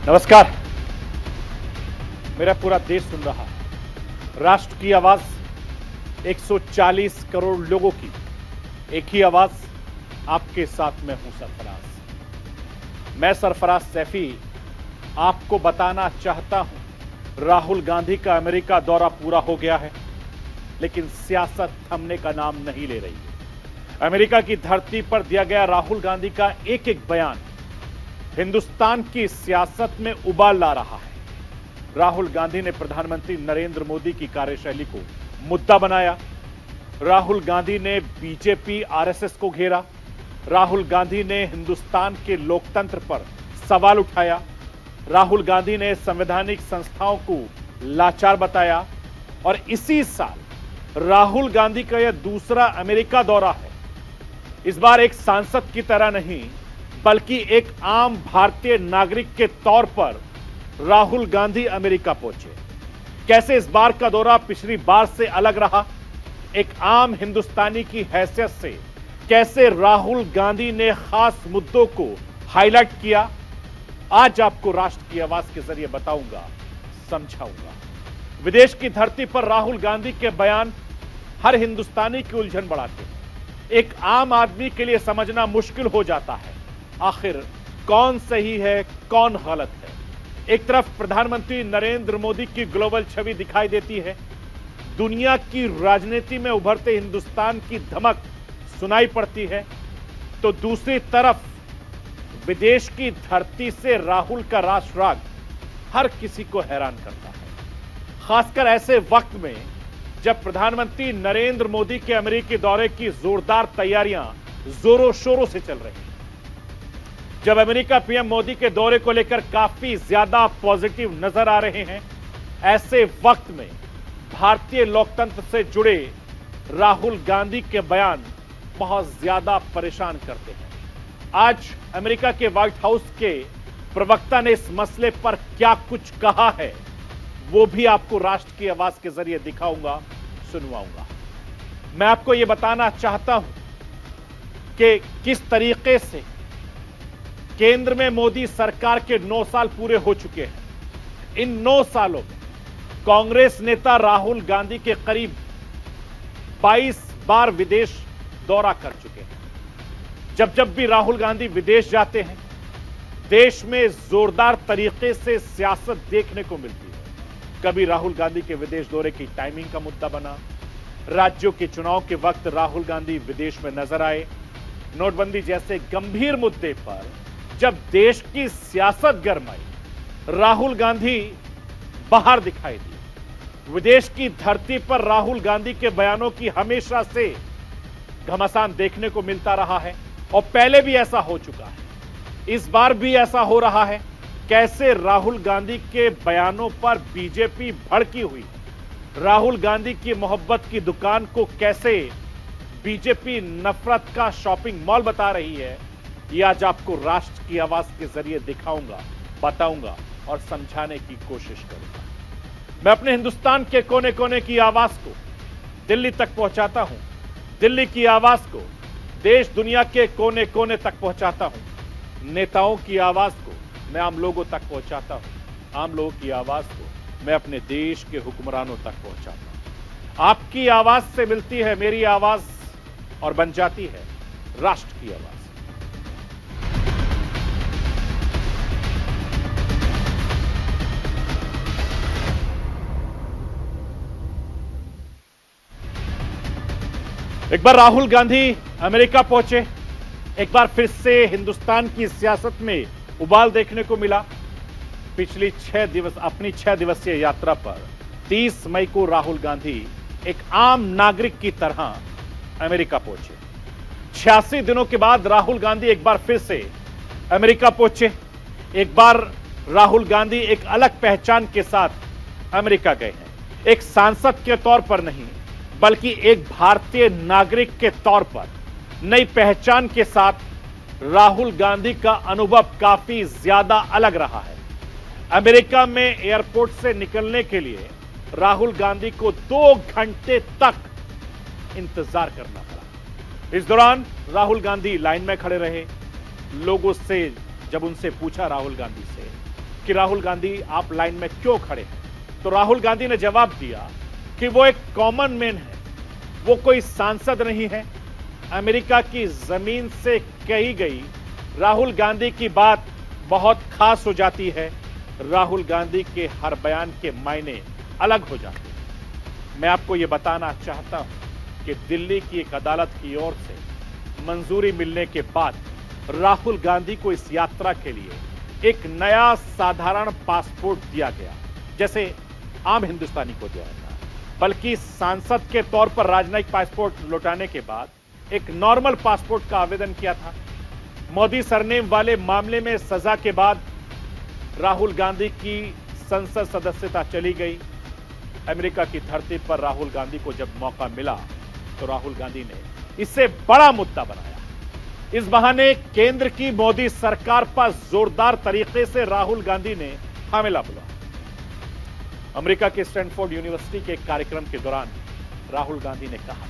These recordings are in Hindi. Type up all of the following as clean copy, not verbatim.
नमस्कार। मेरा पूरा देश सुन रहा है। राष्ट्र की आवाज 140 करोड़ लोगों की एक ही आवाज, आपके साथ में हूं सरफराज। मैं सरफराज सैफी आपको बताना चाहता हूं, राहुल गांधी का अमेरिका दौरा पूरा हो गया है, लेकिन सियासत थमने का नाम नहीं ले रही है। अमेरिका की धरती पर दिया गया राहुल गांधी का एक एक बयान हिंदुस्तान की सियासत में उबाल ला रहा है। राहुल गांधी ने प्रधानमंत्री नरेंद्र मोदी की कार्यशैली को मुद्दा बनाया। राहुल गांधी ने बीजेपी आरएसएस को घेरा। राहुल गांधी ने हिंदुस्तान के लोकतंत्र पर सवाल उठाया। राहुल गांधी ने संवैधानिक संस्थाओं को लाचार बताया। और इसी साल राहुल गांधी का यह दूसरा अमेरिका दौरा है। इस बार एक सांसद की तरह नहीं, बल्कि एक आम भारतीय नागरिक के तौर पर राहुल गांधी अमेरिका पहुंचे। कैसे इस बार का दौरा पिछली बार से अलग रहा, एक आम हिंदुस्तानी की हैसियत से कैसे राहुल गांधी ने खास मुद्दों को हाईलाइट किया, आज आपको राष्ट्र की आवाज के जरिए बताऊंगा, समझाऊंगा। विदेश की धरती पर राहुल गांधी के बयान हर हिंदुस्तानी की उलझन बढ़ाते हैं। एक आम आदमी के लिए समझना मुश्किल हो जाता है, आखिर कौन सही है, कौन गलत है। एक तरफ प्रधानमंत्री नरेंद्र मोदी की ग्लोबल छवि दिखाई देती है, दुनिया की राजनीति में उभरते हिंदुस्तान की धमक सुनाई पड़ती है, तो दूसरी तरफ विदेश की धरती से राहुल का राष्ट्रराग हर किसी को हैरान करता है। खासकर ऐसे वक्त में जब प्रधानमंत्री नरेंद्र मोदी के अमेरिकी दौरे की जोरदार तैयारियां जोरों शोरों से चल रही हैं, जब अमेरिका पीएम मोदी के दौरे को लेकर काफी ज्यादा पॉजिटिव नजर आ रहे हैं, ऐसे वक्त में भारतीय लोकतंत्र से जुड़े राहुल गांधी के बयान बहुत ज्यादा परेशान करते हैं। आज अमेरिका के व्हाइट हाउस के प्रवक्ता ने इस मसले पर क्या कुछ कहा है, वो भी आपको राष्ट्र की आवाज के जरिए दिखाऊंगा, सुनवाऊंगा। मैं आपको यह बताना चाहता हूं कि किस तरीके से केंद्र में मोदी सरकार के 9 साल पूरे हो चुके हैं। इन 9 सालों में कांग्रेस नेता राहुल गांधी के करीब 22 बार विदेश दौरा कर चुके हैं। जब भी राहुल गांधी विदेश जाते हैं, देश में जोरदार तरीके से सियासत देखने को मिलती है। कभी राहुल गांधी के विदेश दौरे की टाइमिंग का मुद्दा बना, राज्यों के चुनाव के वक्त राहुल गांधी विदेश में नजर आए, नोटबंदी जैसे गंभीर मुद्दे पर जब देश की सियासत गरमाई, राहुल गांधी बाहर दिखाई दिए। विदेश की धरती पर राहुल गांधी के बयानों की हमेशा से घमासान देखने को मिलता रहा है, और पहले भी ऐसा हो चुका है, इस बार भी ऐसा हो रहा है। कैसे राहुल गांधी के बयानों पर बीजेपी भड़की हुई, राहुल गांधी की मोहब्बत की दुकान को कैसे बीजेपी नफरत का शॉपिंग मॉल बता रही है, ये आज आपको राष्ट्र की आवाज के जरिए दिखाऊंगा, बताऊंगा और समझाने की कोशिश करूंगा। मैं अपने हिंदुस्तान के कोने कोने की आवाज को दिल्ली तक पहुंचाता हूं, दिल्ली की आवाज को देश दुनिया के कोने कोने तक पहुंचाता हूं। नेताओं की आवाज को मैं आम लोगों तक पहुंचाता हूं, आम लोगों की आवाज को मैं अपने देश के हुक्मरानों तक पहुंचाता हूं। आपकी आवाज से मिलती है मेरी आवाज और बन जाती है राष्ट्र की आवाज। एक बार राहुल गांधी अमेरिका पहुंचे, एक बार फिर से हिंदुस्तान की सियासत में उबाल देखने को मिला। पिछली 6 दिवसीय यात्रा पर 30 मई को राहुल गांधी एक आम नागरिक की तरह अमेरिका पहुंचे। 86 दिनों के बाद राहुल गांधी एक बार फिर से अमेरिका पहुंचे। एक बार राहुल गांधी एक अलग पहचान के साथ अमेरिका गए हैं। एक सांसद के तौर पर नहीं, बल्कि एक भारतीय नागरिक के तौर पर नई पहचान के साथ राहुल गांधी का अनुभव काफी ज्यादा अलग रहा है। अमेरिका में एयरपोर्ट से निकलने के लिए राहुल गांधी को 2 घंटे तक इंतजार करना पड़ा। इस दौरान राहुल गांधी लाइन में खड़े रहे। लोगों से जब उनसे पूछा राहुल गांधी से कि राहुल गांधी आप लाइन में क्यों खड़े हैं, तो राहुल गांधी ने जवाब दिया कि वो एक कॉमन मैन है, वो कोई सांसद नहीं है। अमेरिका की जमीन से कही गई राहुल गांधी की बात बहुत खास हो जाती है। राहुल गांधी के हर बयान के मायने अलग हो जाते हैं। मैं आपको यह बताना चाहता हूं कि दिल्ली की एक अदालत की ओर से मंजूरी मिलने के बाद राहुल गांधी को इस यात्रा के लिए एक नया साधारण पासपोर्ट दिया गया, जैसे आम हिंदुस्तानी को दिया था, बल्कि सांसद के तौर पर राजनयिक पासपोर्ट लौटाने के बाद एक नॉर्मल पासपोर्ट का आवेदन किया था। मोदी सरनेम वाले मामले में सजा के बाद राहुल गांधी की संसद सदस्यता चली गई। अमेरिका की धरती पर राहुल गांधी को जब मौका मिला तो राहुल गांधी ने इसे बड़ा मुद्दा बनाया। इस बहाने केंद्र की मोदी सरकार पर जोरदार तरीके से राहुल गांधी ने हमला बोला। अमेरिका के स्टैनफोर्ड यूनिवर्सिटी के एक कार्यक्रम के दौरान राहुल गांधी ने कहा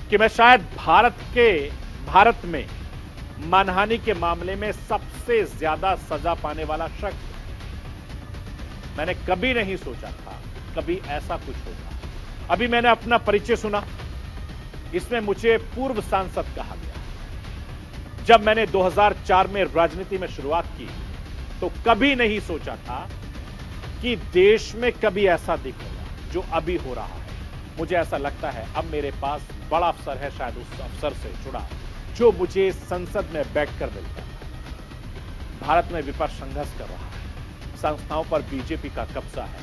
कि मैं शायद भारत में मानहानि के मामले में सबसे ज्यादा सजा पाने वाला शख्स हूं। मैंने कभी नहीं सोचा था कभी ऐसा कुछ होगा। अभी मैंने अपना परिचय सुना, इसमें मुझे पूर्व सांसद कहा गया। जब मैंने 2004 में राजनीति में शुरुआत की तो कभी नहीं सोचा था कि देश में कभी ऐसा दिखेगा जो अभी हो रहा है। मुझे ऐसा लगता है अब मेरे पास बड़ा अवसर है, शायद उस अवसर से जुड़ा जो मुझे संसद में बैठकर मिलता है। भारत में विपक्ष संघर्ष कर रहा है, संस्थाओं पर बीजेपी का कब्जा है,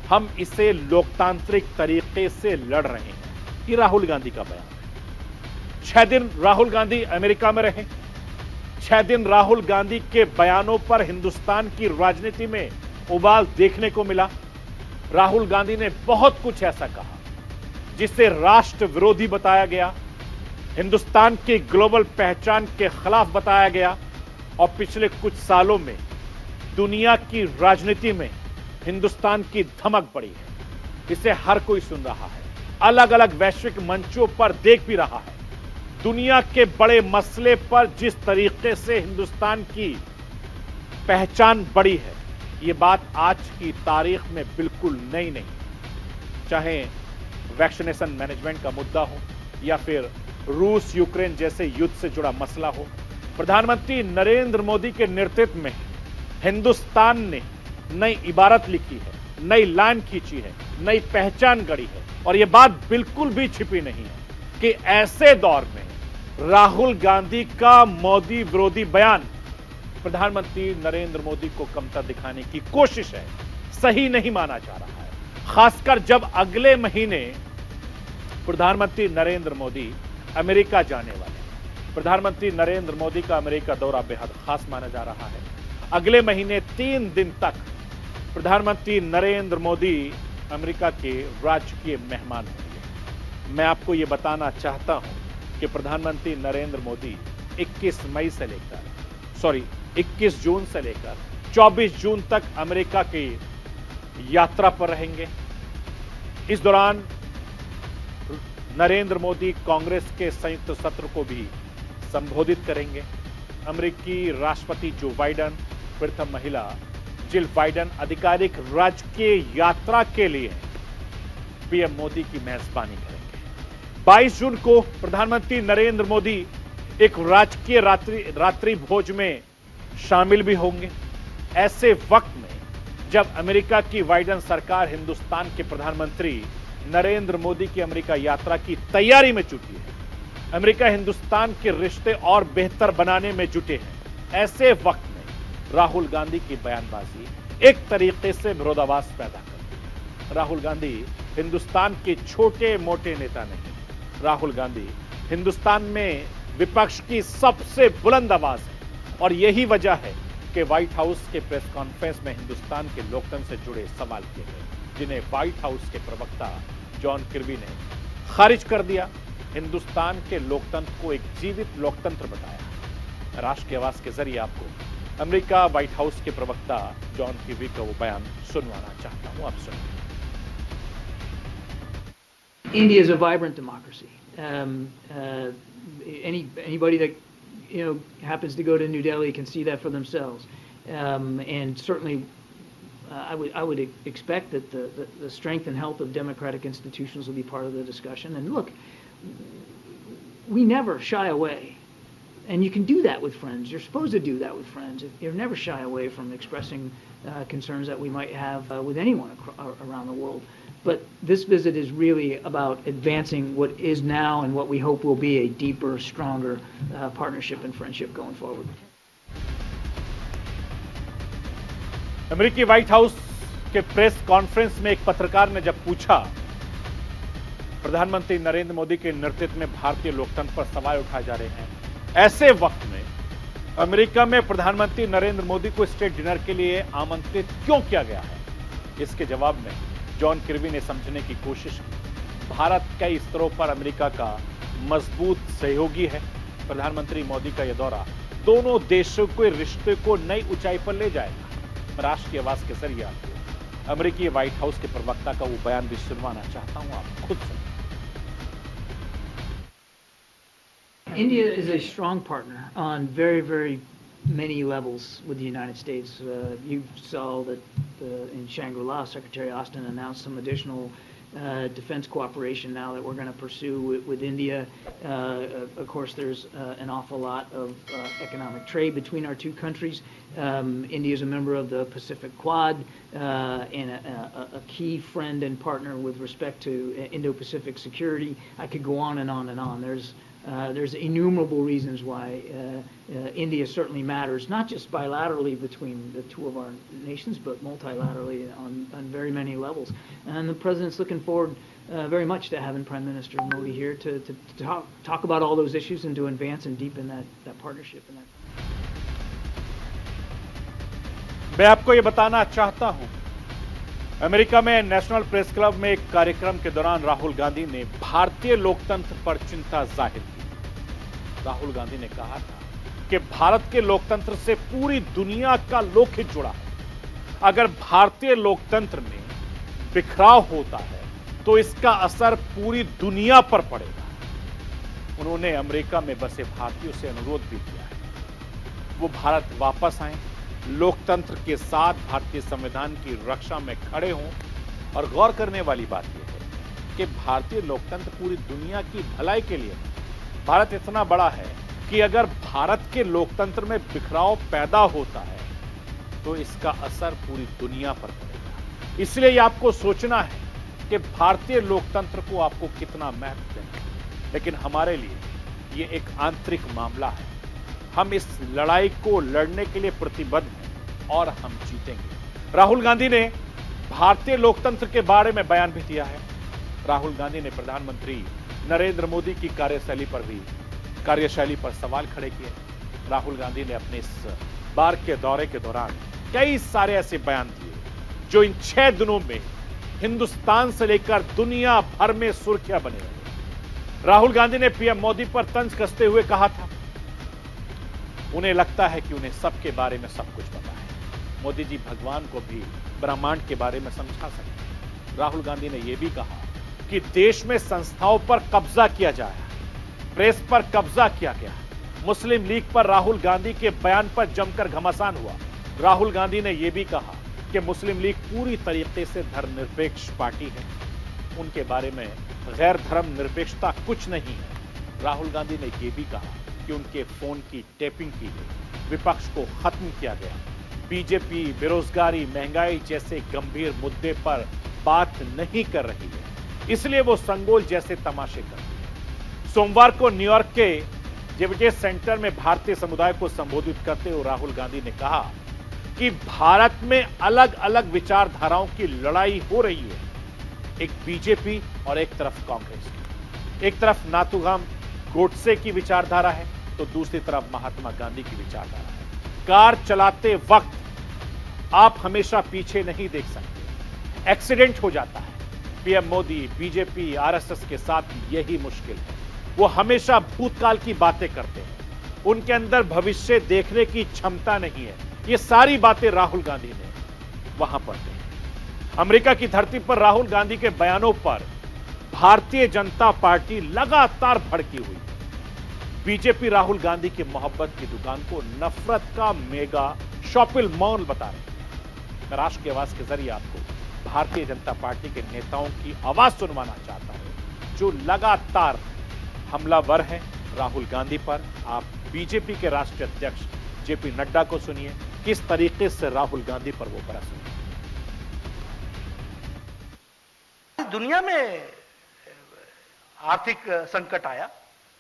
हम इसे लोकतांत्रिक तरीके से लड़ रहे हैं। ये राहुल गांधी का बयान है। 6 दिन राहुल गांधी अमेरिका में रहे। 6 दिन राहुल गांधी के बयानों पर हिंदुस्तान की राजनीति में उबाल देखने को मिला। राहुल गांधी ने बहुत कुछ ऐसा कहा जिसे राष्ट्र विरोधी बताया गया, हिंदुस्तान की ग्लोबल पहचान के खिलाफ बताया गया, और पिछले कुछ सालों में दुनिया की राजनीति में हिंदुस्तान की धमक बढ़ी है। इसे हर कोई सुन रहा है, अलग अलग वैश्विक मंचों पर देख भी रहा है। दुनिया के बड़े मसले पर जिस तरीके से हिंदुस्तान की पहचान बढ़ी है, यह बात आज की तारीख में बिल्कुल नई नहीं। चाहे वैक्सीनेशन मैनेजमेंट का मुद्दा हो या फिर रूस यूक्रेन जैसे युद्ध से जुड़ा मसला हो, प्रधानमंत्री नरेंद्र मोदी के नेतृत्व में हिंदुस्तान ने नई इबारत लिखी है, नई लाइन खींची है, नई पहचान गढ़ी है। और यह बात बिल्कुल भी छिपी नहीं है कि ऐसे दौर में राहुल गांधी का मोदी विरोधी बयान प्रधानमंत्री नरेंद्र मोदी को कमतर दिखाने की कोशिश है, सही नहीं माना जा रहा है। खासकर जब अगले महीने प्रधानमंत्री नरेंद्र मोदी अमेरिका जाने वाले हैं। प्रधानमंत्री नरेंद्र मोदी का अमेरिका दौरा बेहद खास माना जा रहा है। अगले महीने 3 दिन तक प्रधानमंत्री नरेंद्र मोदी अमेरिका के राजकीय मेहमान होंगे। मैं आपको यह बताना चाहता हूं कि प्रधानमंत्री नरेंद्र मोदी 21 जून से लेकर 24 जून तक अमेरिका की यात्रा पर रहेंगे। इस दौरान नरेंद्र मोदी कांग्रेस के संयुक्त सत्र को भी संबोधित करेंगे। अमेरिकी राष्ट्रपति जो बाइडेन, प्रथम महिला जिल बाइडेन आधिकारिक राजकीय यात्रा के लिए पीएम मोदी की मेजबानी करेंगे। 22 जून को प्रधानमंत्री नरेंद्र मोदी एक राजकीय रात्रि भोज में शामिल भी होंगे। ऐसे वक्त में जब अमेरिका की बाइडेन सरकार हिंदुस्तान के प्रधानमंत्री नरेंद्र मोदी की अमेरिका यात्रा की तैयारी में जुटी है, अमेरिका हिंदुस्तान के रिश्ते और बेहतर बनाने में जुटे हैं, ऐसे वक्त में राहुल गांधी की बयानबाजी एक तरीके से विरोधाभास पैदा करती है। राहुल गांधी हिंदुस्तान के छोटे मोटे नेता नहीं, राहुल गांधी हिंदुस्तान में विपक्ष की सबसे बुलंद आवाज है। और यही वजह है कि व्हाइट हाउस के प्रेस कॉन्फ्रेंस में हिंदुस्तान के लोकतंत्र से जुड़े सवाल किए गए, जिन्हें व्हाइट हाउस के प्रवक्ता जॉन किर्बी ने खारिज कर दिया। हिंदुस्तान के लोकतंत्र को एक जीवित लोकतंत्र बताया। राष्ट्र की आवाज के जरिए आपको अमेरिका व्हाइट हाउस के प्रवक्ता जॉन किर्बी का वो बयान सुनवाना चाहता हूं। आप सुनिए। India is a vibrant democracy. Anybody that happens to go to New Delhi can see that for themselves. And certainly I would expect that the strength and health of democratic institutions will be part of the discussion. And look, we never shy away. And you can do that with friends. You're supposed to do that with friends. You're never shy away from expressing concerns that we might have with anyone around the world. But this visit is really about advancing what is now and what we hope will be a deeper, stronger partnership and friendship going forward. अमेरिकी व्हाइट हाउस के प्रेस कॉन्फ्रेंस में एक पत्रकार ने जब पूछा प्रधानमंत्री नरेंद्र मोदी के नेतृत्व में भारतीय लोकतंत्र पर सवाल उठाए जा रहे हैं, ऐसे वक्त में अमेरिका में प्रधानमंत्री नरेंद्र मोदी को स्टेट डिनर के लिए आमंत्रित क्यों किया गया है, इसके जवाब में जॉन किर्बी ने समझने की कोशिश की। भारत कई स्तरों पर अमेरिका का मजबूत सहयोगी है। प्रधानमंत्री मोदी का यह दौरा दोनों देशों के रिश्ते को नई ऊंचाई पर ले जाएगा। राष्ट्र की आवाज के जरिए आपको अमेरिकी व्हाइट हाउस के प्रवक्ता का वो बयान भी सुनवाना चाहता हूं, आप खुद सुनिए। India is a strong partner on very, very many levels with the United States. You saw that in Shangri-La, Secretary Austin announced some additional defense cooperation now that we're going to pursue with India. Of course, there's an awful lot of economic trade between our two countries. India is a member of the Pacific Quad and a key friend and partner with respect to Indo-Pacific security. I could go on and on and on. There's innumerable reasons why India certainly matters, not just bilaterally between the two of our nations, but multilaterally on very many levels. And the President's looking forward very much to having Prime Minister Modi here to talk about all those issues and to advance and deepen that partnership. मैं आपको ये बताना चाहता हूं, अमेरिका में नेशनल प्रेस क्लब में एक कार्यक्रम के दौरान राहुल गांधी ने भारतीय लोकतंत्र पर चिंता जाहिर की। राहुल गांधी ने कहा था कि भारत के लोकतंत्र से पूरी दुनिया का लोकहित जुड़ा है। अगर भारतीय लोकतंत्र में बिखराव होता है तो इसका असर पूरी दुनिया पर पड़ेगा। उन्होंने अमेरिका में बसे भारतीयों से अनुरोध भी किया है वो भारत वापस आए, लोकतंत्र के साथ भारतीय संविधान की रक्षा में खड़े हों। और गौर करने वाली बात यह है कि भारतीय लोकतंत्र पूरी दुनिया की भलाई के लिए है। भारत इतना बड़ा है कि अगर भारत के लोकतंत्र में बिखराव पैदा होता है तो इसका असर पूरी दुनिया पर पड़ेगा। इसलिए यह आपको सोचना है कि भारतीय लोकतंत्र को आपको कितना महत्व देना है। लेकिन हमारे लिए यह एक आंतरिक मामला है। हम इस लड़ाई को लड़ने के लिए प्रतिबद्ध हैं और हम जीतेंगे। राहुल गांधी ने भारतीय लोकतंत्र के बारे में बयान भी दिया है। राहुल गांधी ने प्रधानमंत्री नरेंद्र मोदी की कार्यशैली पर सवाल खड़े किए। राहुल गांधी ने अपने इस बार के दौरे के दौरान कई सारे ऐसे बयान दिए जो इन 6 दिनों में हिंदुस्तान से लेकर दुनिया भर में सुर्खियां बने रहे। राहुल गांधी ने पीएम मोदी पर तंज कसते हुए कहा था उन्हें लगता है कि उन्हें सबके बारे में सब कुछ पता है। मोदी जी भगवान को भी ब्रह्मांड के बारे में समझा सकते हैं। राहुल गांधी ने यह भी कहा कि देश में संस्थाओं पर कब्जा किया जाए, प्रेस पर कब्जा किया गया। मुस्लिम लीग पर राहुल गांधी के बयान पर जमकर घमासान हुआ। राहुल गांधी ने यह भी कहा कि मुस्लिम लीग पूरी तरीके से धर्मनिरपेक्ष पार्टी है, उनके बारे में गैर धर्मनिरपेक्षता कुछ नहीं है। राहुल गांधी ने यह भी कहा कि उनके फोन की टेपिंग की गई, विपक्ष को खत्म किया गया। बीजेपी बेरोजगारी, महंगाई जैसे गंभीर मुद्दे पर बात नहीं कर रही है, इसलिए वो संगोल जैसे तमाशे करती है। सोमवार को न्यूयॉर्क के जेविटे सेंटर में भारतीय समुदाय को संबोधित करते हुए राहुल गांधी ने कहा कि भारत में अलग अलग विचारधाराओं की लड़ाई हो रही है। एक बीजेपी और एक तरफ कांग्रेस। एक तरफ नाथुराम गोडसे की विचारधारा है तो दूसरी तरफ महात्मा गांधी की विचारधारा है। कार चलाते वक्त आप हमेशा पीछे नहीं देख सकते, एक्सीडेंट हो जाता है। पीएम मोदी, बीजेपी, आरएसएस के साथ यही मुश्किल है। वो हमेशा भूतकाल की बातें करते हैं, उनके अंदर भविष्य देखने की क्षमता नहीं है। ये सारी बातें राहुल गांधी ने वहां पर कही। अमेरिका की धरती पर राहुल गांधी के बयानों पर भारतीय जनता पार्टी लगातार भड़की हुई। बीजेपी राहुल गांधी की मोहब्बत की दुकान को नफरत का मेगा शॉपिंग मॉल बता रही है। मैं राष्ट्र की आवाज के जरिए आपको भारतीय जनता पार्टी के नेताओं की आवाज सुनवाना चाहता हूं, जो लगातार हमलावर हैं राहुल गांधी पर। आप बीजेपी के राष्ट्रीय अध्यक्ष जेपी नड्डा को सुनिए, किस तरीके से राहुल गांधी पर वो बरस हुए। दुनिया में आर्थिक संकट आया,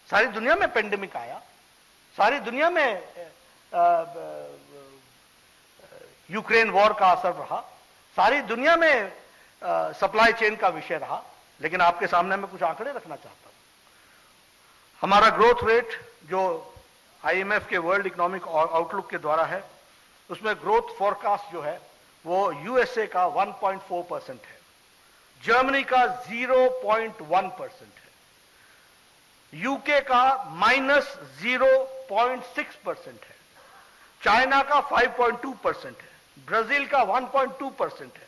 सारी दुनिया में पेंडेमिक आया, सारी दुनिया में यूक्रेन वॉर का असर रहा, सारी दुनिया में सप्लाई चेन का विषय रहा। लेकिन आपके सामने मैं कुछ आंकड़े रखना चाहता हूं। हमारा ग्रोथ रेट जो आईएमएफ के वर्ल्ड इकोनॉमिक आउटलुक के द्वारा है, उसमें ग्रोथ फोरकास्ट जो है वो यूएसए का 1.4% है, जर्मनी का 0.1% है, यूके का -0.6% है, चाइना का 5.2% है, ब्राजील का 1.2% है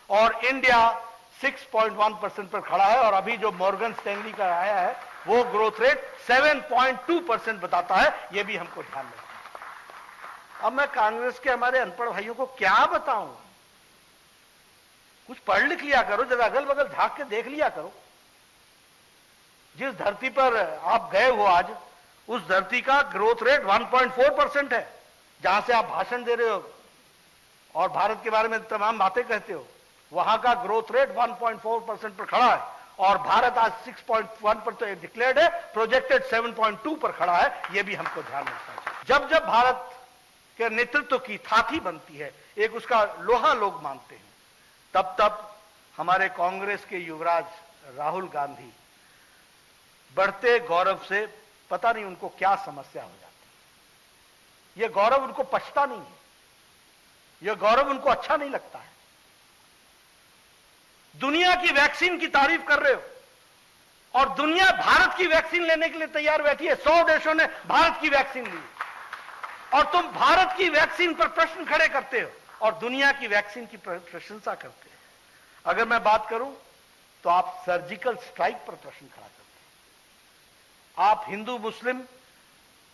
और इंडिया 6.1% पर खड़ा है। और अभी जो मॉर्गन स्टैनली का आया है वो ग्रोथ रेट 7.2% बताता है। ये भी हमको ध्यान रखना है। अब मैं कांग्रेस के हमारे अनपढ़ भाइयों को क्या बताऊं? कुछ पढ़ लिख लिया करो, जरा अगल बगल झांक के देख लिया करो। जिस धरती पर आप गए हो आज, उस धरती का ग्रोथ रेट 1.4% है, जहां से आप भाषण दे रहे हो और भारत के बारे में तमाम बातें कहते हो। वहां का ग्रोथ रेट 1.4% पर खड़ा है और भारत आज 6.1 पर तो डिक्लेयर्ड है, प्रोजेक्टेड 7.2 पर खड़ा है। यह भी हमको ध्यान रखना चाहिए। जब जब भारत के नेतृत्व की थाती बनती है, एक उसका लोहा लोग मानते हैं, तब तब हमारे कांग्रेस के युवराज राहुल गांधी बढ़ते गौरव से पता नहीं उनको क्या समस्या हो जाती है। यह गौरव उनको पछता नहीं है, यह गौरव उनको अच्छा नहीं लगता है। दुनिया की वैक्सीन की तारीफ कर रहे हो और दुनिया भारत की वैक्सीन लेने के लिए तैयार बैठी है। 100 देशों ने भारत की वैक्सीन ली और तुम भारत की वैक्सीन पर प्रश्न खड़े करते हो और दुनिया की वैक्सीन की प्रशंसा करते हो। अगर मैं बात करूं तो आप सर्जिकल स्ट्राइक पर प्रश्न खड़ा करते हैं। आप हिंदू मुस्लिम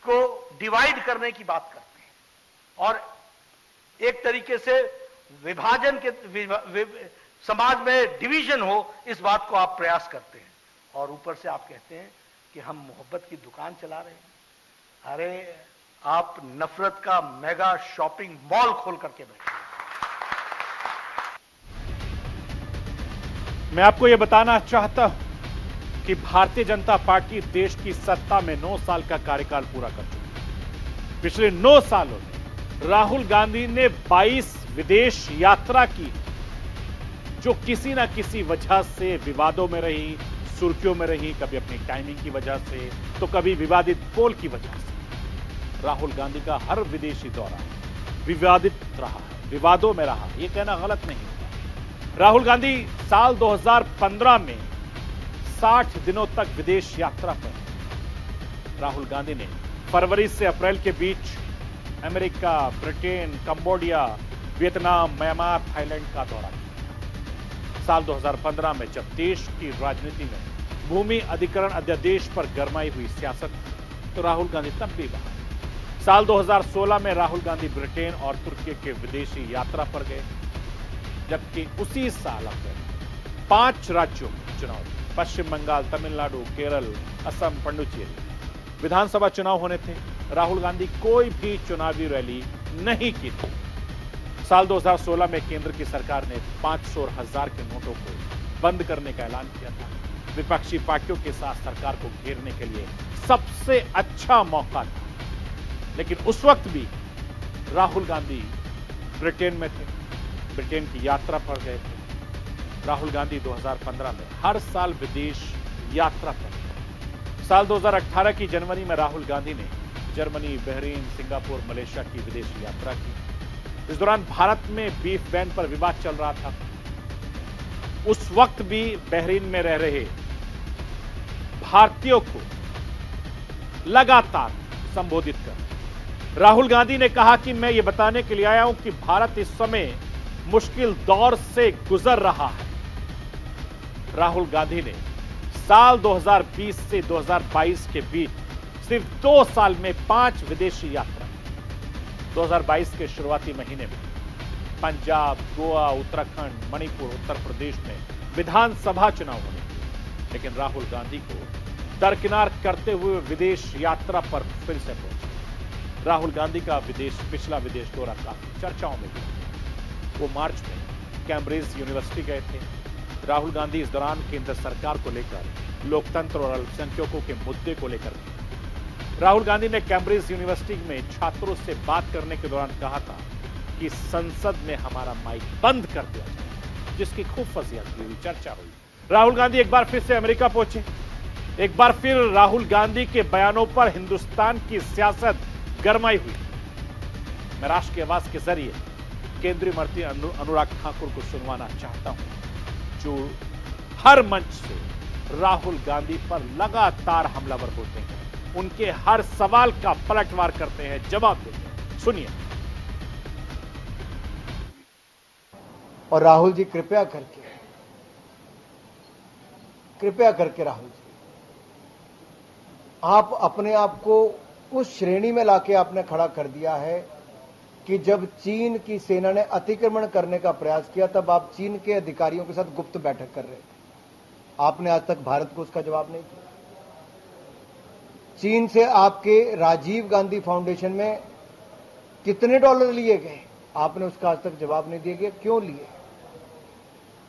को डिवाइड करने की बात करते हैं और एक तरीके से विभाजन के समाज में डिवीजन हो, इस बात को आप प्रयास करते हैं। और ऊपर से आप कहते हैं कि हम मोहब्बत की दुकान चला रहे हैं। अरे आप नफरत का मेगा शॉपिंग मॉल खोल करके बैठे। मैं आपको यह बताना चाहता हूं कि भारतीय जनता पार्टी देश की सत्ता में 9 साल का कार्यकाल पूरा कर चुकी है। पिछले 9 सालों में राहुल गांधी ने 22 विदेश यात्रा की, जो किसी ना किसी वजह से विवादों में रही, सुर्खियों में रही, कभी अपनी टाइमिंग की वजह से तो कभी विवादित पोल की वजह से। राहुल गांधी का हर विदेशी दौरा विवादित रहा, विवादों में रहा। यह कहना गलत नहीं होगा। राहुल गांधी साल 2015 में 60 दिनों तक विदेश यात्रा पर। राहुल गांधी ने फरवरी से अप्रैल के बीच America, Britain, Cambodia, Vietnam, Myanmar, Thailand का दौरा किया। साल 2015 में जब देश की राजनीति में भूमि अधिग्रहण अध्यादेश पर गरमाई हुई सियासत, तो राहुल गांधी तब भी वहां। साल 2016 में राहुल गांधी ब्रिटेन और तुर्की के विदेशी यात्रा पर गए, जबकि उसी साल अप्रैल 5 राज्यों में चुनाव, पश्चिम बंगाल, तमिलनाडु, केरल, असम, पुडुचेरी विधानसभा चुनाव होने थे। राहुल गांधी कोई भी चुनावी रैली नहीं की थी। साल 2016 में केंद्र की सरकार ने 500 और 1000 के नोटों को बंद करने का ऐलान किया था। विपक्षी पार्टियों के साथ सरकार को घेरने के लिए सबसे अच्छा मौका था। लेकिन उस वक्त भी राहुल गांधी ब्रिटेन में थे, ब्रिटेन की यात्रा पर गए थे। राहुल गांधी 2015 में हर साल विदेश यात्रा पर थे। साल 2018 की जनवरी में राहुल गांधी ने जर्मनी, बहरीन, सिंगापुर, मलेशिया की विदेशी यात्रा की। इस दौरान भारत में बीफ बैन पर विवाद चल रहा था। उस वक्त भी बहरीन में रह रहे भारतीयों को लगातार संबोधित कर राहुल गांधी ने कहा कि मैं ये बताने के लिए आया हूं कि भारत इस समय मुश्किल दौर से गुजर रहा है। राहुल गांधी ने साल 2020 से 2022 के बीच सिर्फ 2 साल में 5 विदेशी यात्रा। 2022 के शुरुआती महीने में पंजाब, गोवा, उत्तराखंड, मणिपुर, उत्तर प्रदेश में विधानसभा चुनाव होने थे। लेकिन राहुल गांधी को दरकिनार करते हुए विदेश यात्रा पर फिर से पहुंचे। राहुल गांधी का पिछला विदेश दौरा काफी चर्चाओं में गया। वो मार्च में कैम्ब्रिज यूनिवर्सिटी गए थे। राहुल गांधी इस दौरान केंद्र सरकार को लेकर लोकतंत्र और अल्पसंख्यकों के मुद्दे को लेकर राहुल गांधी ने कैम्ब्रिज यूनिवर्सिटी में छात्रों से बात करने के दौरान कहा था कि संसद में हमारा माइक बंद कर दिया जाए, जिसकी खूब फजीहत हुई, चर्चा हुई। राहुल गांधी एक बार फिर से अमेरिका पहुंचे। एक बार फिर राहुल गांधी के बयानों पर हिंदुस्तान की सियासत गरमाई हुई। मैं राष्ट्र की आवाज के जरिए केंद्रीय मंत्री अनुराग ठाकुर को सुनवाना चाहता हूं, जो हर मंच से राहुल गांधी पर लगातार हमलावर होते हैं, उनके हर सवाल का पलटवार करते हैं, जवाब देते हैं। सुनिए। और राहुल जी कृपया करके राहुल जी, आप अपने आप को उस श्रेणी में लाके आपने खड़ा कर दिया है कि जब चीन की सेना ने अतिक्रमण करने का प्रयास किया तब आप चीन के अधिकारियों के साथ गुप्त बैठक कर रहे थे। आपने आज तक भारत को उसका जवाब नहीं दिया। चीन से आपके राजीव गांधी फाउंडेशन में कितने डॉलर लिए गए, आपने उसका आज तक जवाब नहीं दिया गया। क्यों लिए?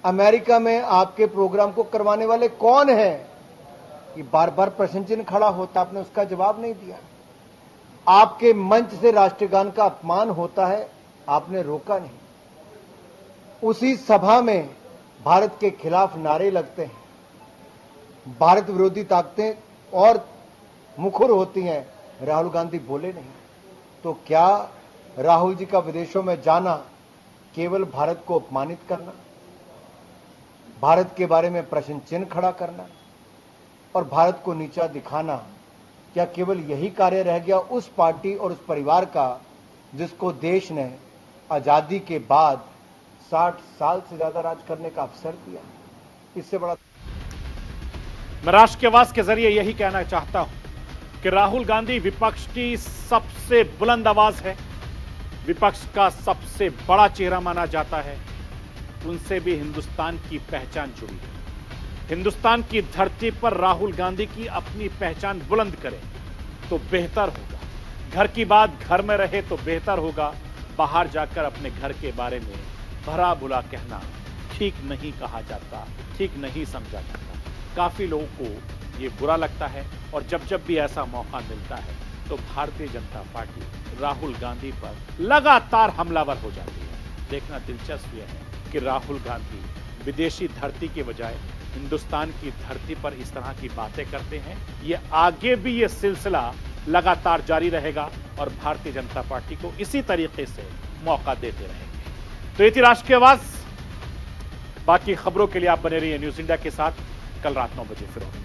अमेरिका में आपके प्रोग्राम को करवाने वाले कौन हैं? ये बार बार प्रश्न चिन्ह खड़ा होता, आपने उसका जवाब नहीं दिया। आपके मंच से राष्ट्रगान का अपमान होता है, आपने रोका नहीं। उसी सभा में भारत के खिलाफ नारे लगते हैं, भारत विरोधी ताकतें और मुखर होती हैं, राहुल गांधी बोले नहीं। तो क्या राहुल जी का विदेशों में जाना केवल भारत को अपमानित करना, भारत के बारे में प्रश्न चिन्ह खड़ा करना और भारत को नीचा दिखाना, क्या केवल यही कार्य रह गया उस पार्टी और उस परिवार का जिसको देश ने आजादी के बाद 60 साल से ज्यादा राज करने का अवसर दिया? इससे बड़ा मैं राष्ट्र की आवाज के जरिए यही कहना चाहता हूं कि राहुल गांधी विपक्ष की सबसे बुलंद आवाज है, विपक्ष का सबसे बड़ा चेहरा माना जाता है। उनसे भी हिंदुस्तान की पहचान जुड़ी है। हिंदुस्तान की धरती पर राहुल गांधी की अपनी पहचान बुलंद करें तो बेहतर होगा। घर की बात घर में रहे तो बेहतर होगा। बाहर जाकर अपने घर के बारे में भला बुरा कहना ठीक नहीं कहा जाता, ठीक नहीं समझा जाता। काफी लोगों को ये बुरा लगता है और जब जब भी ऐसा मौका मिलता है तो भारतीय जनता पार्टी राहुल गांधी पर लगातार हमलावर हो जाती है। देखना दिलचस्प यह है कि राहुल गांधी विदेशी धरती के बजाय हिंदुस्तान की धरती पर इस तरह की बातें करते हैं। ये आगे भी ये सिलसिला लगातार जारी रहेगा और भारतीय जनता पार्टी को इसी तरीके से मौका देते रहेंगे। तो ये थी राष्ट्र की आवाज। बाकी खबरों के लिए आप बने रहिए न्यूज इंडिया के साथ। कल रात 9 बजे फिर होंगे।